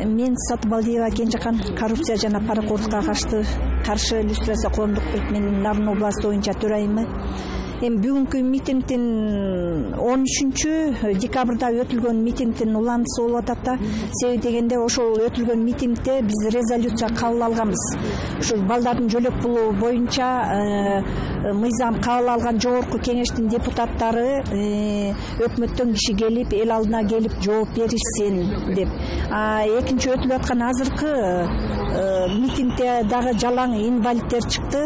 Мен Сатыбалдиева Кенжекан, коррупция жана паракордукка каршы иллюстрация коомдук менин Нарын областы боюнча төрайымы. Бүгүнкү митингдин 13 декабрда өтүлгөн митингдин уландысы болуп атат да. Себеби дегенде ошол өтүлгөн митингде биз резолюция кабыл алганбыз. Ушул балдардын жөлөкпулу боюнча мыйзам кабыл алган жогорку кеңештин депутаттары өкмөттөн киши келип, эл алдына келип жооп беришсин деп. Экинчи өтүлүп аткан азыркы митингде дагы жалаң инвалидтер чыкты.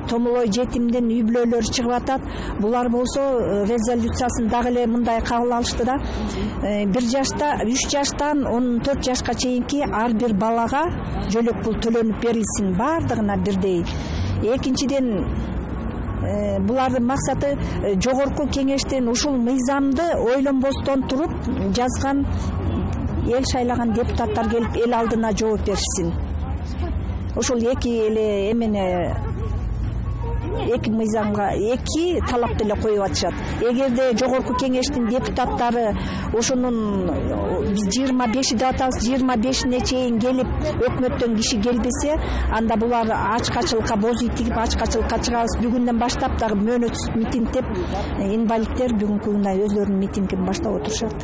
Томолой жетимдин үй бүлөлөрү чыгып атат. Булар болсо резолюциясын дагы эле мындай кабыл алышты да. 1 жашта, 3 жаштан 14 жашка чейинки ар бир балага жөлөкпул төлөнүп берилсин, бардыгына бирдей. Экинчиден булардын максаты жогорку кеңештин ушул мыйзамды ойлонбостон туруп жазган эл шайлаган депутаттар келип эл алдына жооп беришсин. Ушул эки эле эки мыйзамга эки талапты эле коюп атышат. Эгерде жогорку кеңештин депутаттары ошонун биз 25 деп атабыз, 25-не чейин келип өкмөттөн киши келбесе, анда булар ачкачылыкка боз ий тигип ачкачылыкка чыгабыз. Бүгүндөн баштап дагы мөөнөтсүз митинг деп инвалидтер бүгүнкү күндө өздөрүнүн митингин баштап отурушат.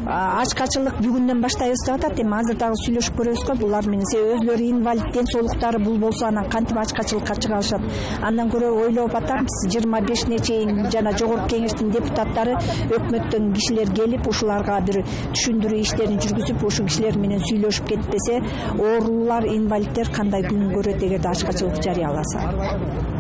Ачкачылык бүгүндөн баштайбыз деп атат. Эми азыр дагы сүйлөшүп көрөбүз го. Булар менен өздөрү инвалид, ден соолуктары бул болсо анан кантип ачкачылыкка чыга алышат. Андан көрө ойлоп атабыз, 25-не чейин жана жогорку кеңештин депутаттары өкмөттөн кишилер келип, ушуларга бир түшүндүрүү иштерин жүргүзүп, ушул кишилер менен сүйлөшүп кетпесе, оорулуулар, инвалидтер кандай күн көрөт эгерде ачкачылык жарыяласа.